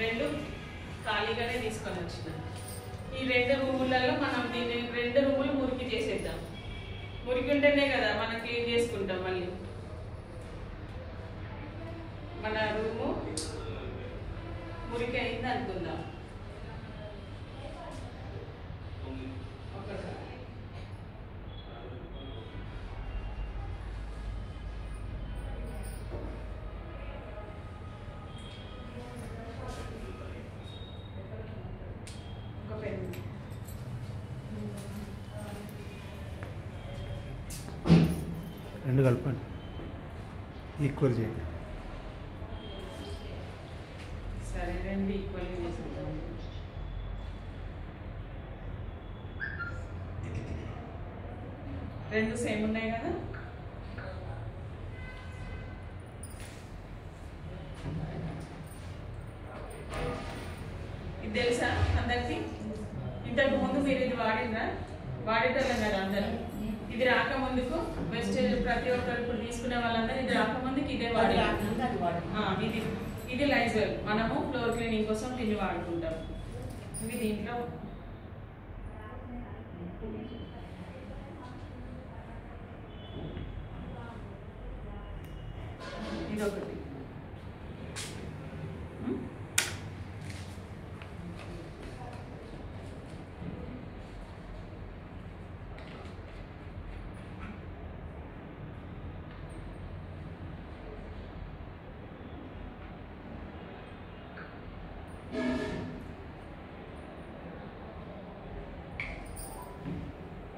రెండు ఖాళీగానే తీసుకొని వచ్చిన. ఈ 2 రూములలో మనం దీన్ని 2 రూములు మురికి చేసేద్దాం. మురికి ఉంటేనే కదా మనం క్లీన్ చేసుకుంటాం. మళ్ళీ మన రూము మురికి అయింది అనుకుందాం. రెండు కలపండి, ఈక్వల్ చేయండి. సరే, 2 ఈక్వల్ చేసేద్దాం. రెండు సేమ్ ఉన్నాయి కదా. ఇది తెలుసా అందరికి? ఇంతకు ముందు మీరు ఇది వాడేటోళ్ళం కదా అందరూ. ఇది రాకముందుకు వెస్టేజ్ ప్రతి ఒక్కరు ఇప్పుడు తీసుకునే వాళ్ళందరూ ఇది రాకముందుకు ఇదే వాడాలి. ఇది లైజాల్. మనము ఫ్లోర్ క్లీనింగ్ కోసం దీన్ని వాడుకుంటాం. ఇవి దీంట్లో ఇదొకటి.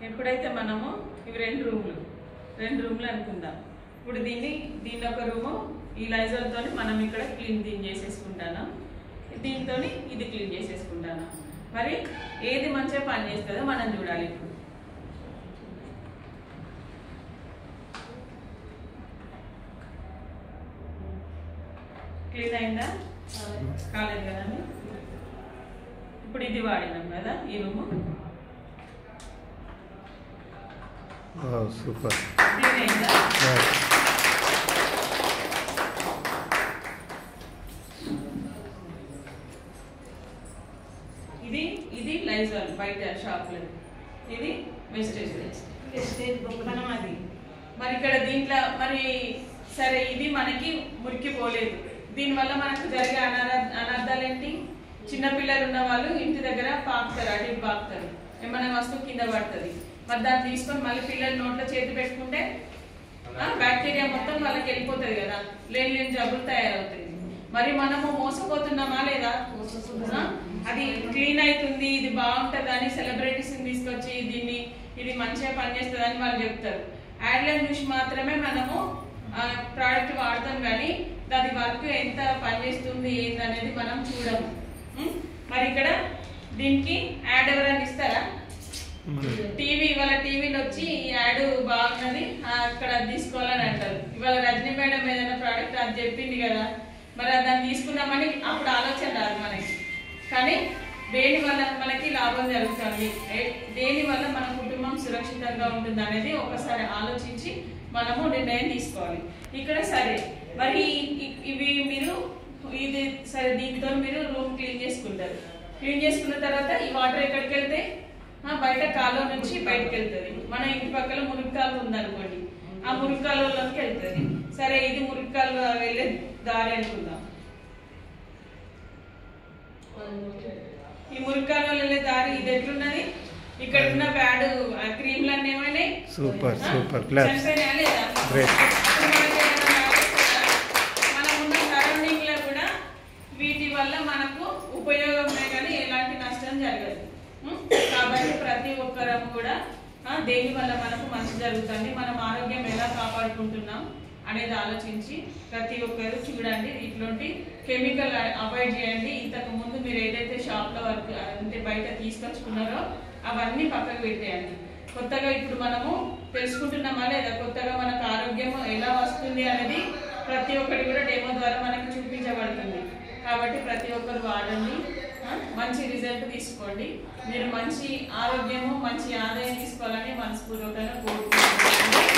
ఎప్పుడైతే మనము ఇవి 2 రూములు అనుకుందాం. ఇప్పుడు దీన్ని ఒక రూము ఈ లైజాల్తో మనం ఇక్కడ క్లీన్ చేసేసుకుంటాను. దీంతో ఇది క్లీన్ చేసేసుకుంటాను. మరి ఏది మంచిగా పని చేస్తుందో మనం చూడాలి. ఇప్పుడు క్లీన్ అయిందా? కాలేదు కదా. ఇప్పుడు ఇది వాడినాం కదా ఈ రూము. సూపర్. ఇది లైజాల్ బయట షాప్లో. ఇది వెస్టేజ్ గొప్పతనం అది. మరి ఇక్కడ దీంట్లో మరి సరే ఇది మనకి మురికి పోలేదు. దీనివల్ల మనకు జరిగే అనర్థాలు ఏంటి? చిన్నపిల్లలు ఉన్న వాళ్ళు ఇంటి దగ్గర పాకుతారు, అటు ఇటు పాకుతారు, ఏమైనా వస్తువు కింద పడుతుంది. మరి దాన్ని తీసుకొని మళ్ళీ పిల్లలు నోట్లో చేతి పెట్టుకుంటే బ్యాక్టీరియా మొత్తం వాళ్ళకి వెళ్ళిపోతుంది కదా, లేని జబ్బులు తయారవుతాయి. మరి మనము మోసపోతున్నామా లేదా? అది క్లీన్ అవుతుంది, ఇది బాగుంటుంది అని సెలబ్రిటీస్ తీసుకొచ్చి ఇది మంచిగా పనిచేస్తుంది అని వాళ్ళు చెప్తారు. యాడ్లను చూసి మాత్రమే మనము ప్రోడక్ట్ వాడతాం, కానీ దాని వర్క్ ఎంత పనిచేస్తుంది ఏందనేది మనం చూడము. మరి ఇక్కడ దీనికి యాడ్ ఎవరైనా ఇస్తారా? ఇవాళ టీవీలో వచ్చి ఈ యాడ్ బాగున్నది అక్కడ తీసుకోవాలని అంటారు. ఇవాళ రజనీ మేడం ఏదైనా ప్రోడక్ట్ అది చెప్పింది కదా, మరి దాన్ని తీసుకున్నామని అప్పుడు ఆలోచన రాదు మనకి. కానీ దేని వల్ల మనకి లాభం జరుగుతుంది, దేని వల్ల మన కుటుంబం సురక్షితంగా ఉంటుంది అనేది ఒకసారి ఆలోచించి మనము నిర్ణయం తీసుకోవాలి. ఇక్కడ సరే మరి సరే దీంతో మీరు రూమ్ క్లీన్ చేసుకుంటారు. క్లీన్ చేసుకున్న తర్వాత ఈ వాటర్ ఎక్కడికి వెళ్తే బయట కాలువ నుంచి బయటకు వెళ్తుంది. మన ఇంటి పక్కన మురికి కాలువ ఉందనుకోండి, ఆ మురికి కాలువలోకి వెళ్తుంది. సరే ఇది మురికి కాలువ వెళ్ళే దారి అనుకుందాం. ఈ మురికి కాలువలో వెళ్ళే దారి ఇది ఎట్లున్నది? ఇక్కడ ఉన్న బ్యాడ్ క్రీమ్లన్నీ ఏమైనాయి? సూపర్ సూపర్ చనిపోయినా లేదా? మనం ఉన్న సరౌండింగ్ లో కూడా వీటి వల్ల మనకు ఉపయోగమే కానీ ఎలాంటి నష్టం జరగదు. కాబట్టి ప్రతి ఒక్కరం కూడా దేని వల్ల మనకు మంచి జరుగుతుంది, మనం ఆరోగ్యం ఎలా కాపాడుకుంటున్నాం అనేది ఆలోచించి ప్రతి ఒక్కరు చూడండి. ఇట్లాంటి కెమికల్ అవాయిడ్ చేయండి. ఇంతకు ముందు మీరు ఏదైతే షాప్లో వర్క్ అంటే బయట తీసుకొచ్చుకున్నారో అవన్నీ పక్కకు పెట్టేయండి. కొత్తగా ఇప్పుడు మనము తెలుసుకుంటున్నామా లేదా, కొత్తగా మనకు ఆరోగ్యం ఎలా వస్తుంది అనేది ప్రతి ఒక్కటి కూడా డెమో ద్వారా మనకు చూపించబడుతుంది. కాబట్టి ప్రతి ఒక్కరు వాడండి, మంచి రిజల్ట్ తీసుకోండి. మీరు మంచి ఆరోగ్యము మంచి ఆదాయం తీసుకోవాలని మనస్ఫూర్తిగా కోరుకుంటున్నాను.